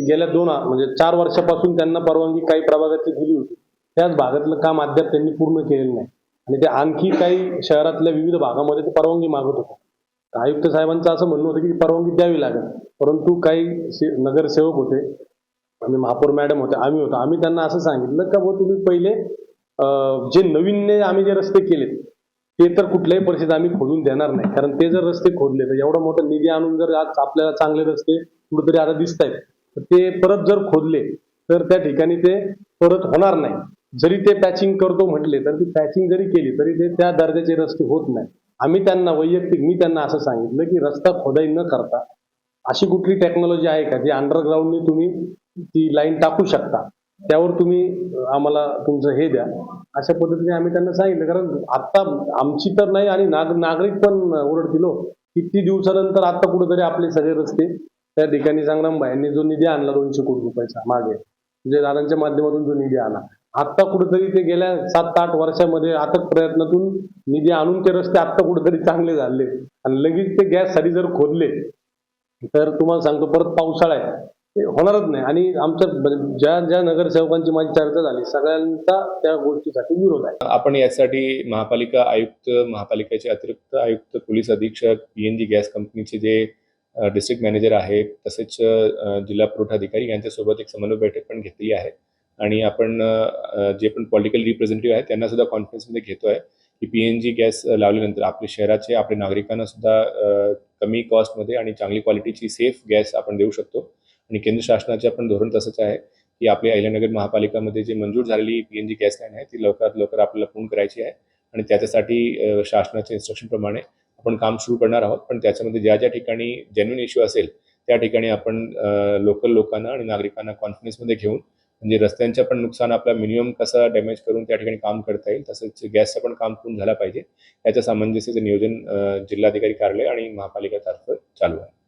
की गेल्या म्हणजे 4 वर्षापासून त्यांना परवानगी काही प्रभागाची दिली होती. त्याच भागातलं काम अद्याप त्यांनी पूर्ण केलेलं नाही आणि ते आणखी काही शहरातल्या विविध भागामध्ये ते परवानगी मागत होते. आयुक्त साहेबांचं असं म्हणणं होतं की परवानगी द्यावी लागेल, परंतु काही नगरसेवक होते आणि महापौर मॅडम होते, आम्ही होतो. आम्ही त्यांना असं सांगितलं का बुवा तुम्ही पहिले जे नवीनने आम्ही जे रस्ते केलेत ते तर कुठल्याही परिस्थितीत आम्ही खोदून देणार नाही, कारण ते जर रस्ते खोदले तर एवढा मोठा निधी आणून जर आज आपल्याला चांगले रस्ते कुठेतरी आता दिसत आहेत, तर ते परत जर खोदले तर त्या ठिकाणी ते परत होणार नाही. जरी ते पॅचिंग करतो म्हटले तर ती पॅचिंग जरी केली तरी ते त्या दर्जाचे रस्ते होत नाही. आम्ही त्यांना मी त्यांना असं सांगितलं की रस्ता खोदाई न करता अशी कुठली टेक्नॉलॉजी आहे का जी अंडरग्राऊंडने तुम्ही ती लाईन टाकू शकता, त्यावर तुम्ही आम्हाला तुमचं हे द्या. अशा पद्धतीने आम्ही त्यांना सांगितलं, कारण आता आमची तर नाही आणि नागरिक पण ओरडतील हो. किती दिवसानंतर आता कुठेतरी आपले सगळे रस्ते त्या ठिकाणी संग्रामभाईंनी जो निधी आणला 200 कोटी रुपयाचा मागे, म्हणजे दादांच्या माध्यमातून जो निधी आला, आता कुठेतरी ते गेल्या 7-8 वर्षामध्ये अथक प्रयत्नातून निधी आणून ते रस्ते आता कुठेतरी चांगले झाले आणि लगेच ते गॅससाठी जर खोदले तर तुम्हाला सांगतो परत पावसाळा आहे ते होणारच नाही. आणि आमच्या ज्या ज्या नगरसेवकांची माझी चर्चा झाली सगळ्यांचा त्या गोष्टीसाठी विरोध आहे. आपण यासाठी महापालिका आयुक्त, महापालिकेचे अतिरिक्त आयुक्त, पोलीस अधीक्षक, पीएनजी गॅस कंपनीचे जे डिस्ट्रिक्ट मॅनेजर आहेत, तसेच जिल्हा पुरवठा अधिकारी यांच्यासोबत एक समन्वय बैठक पण घेतली आहे. आणि आपण जे पण पॉलिटिकल रिप्रेझेंटेटिव्ह आहेत त्यांना सुद्धा कॉन्फरन्समध्ये घेतोय की पीएनजी गॅस लावल्यानंतर आपल्या शहराचे, आपल्या नागरिकांना सुद्धा कमी कॉस्टमध्ये आणि चांगली क्वालिटीची सेफ गॅस आपण देऊ शकतो. आणि केंद्र शासनाचे आपण धोरण तसंच आहे की आपल्या अहिल्यानगर महापालिकामध्ये जी मंजूर झालेली पीएनजी गॅस लाईन आहे ती लवकरात लवकर आपल्याला पूर्ण करायची आहे. आणि त्याच्यासाठी शासनाच्या इन्स्ट्रक्शनप्रमाणे आपण काम सुरू करणार आहोत. पण त्याच्यामध्ये ज्या ज्या ठिकाणी जेन्युइन इश्यू असेल त्या ठिकाणी आपण लोकल लोकांना आणि नागरिकांना कॉन्फरन्समध्ये घेऊन, म्हणजे रस्त्यांचं पण नुकसान आपला मिनिमम कसं डॅमेज करून त्या ठिकाणी काम करता येईल, तसंच गॅसचं पण काम पूर्ण झालं पाहिजे याचं सामंजस्याचं नियोजन जिल्हाधिकारी कार्यालय आणि महापालिकेतर्फे चालू आहे.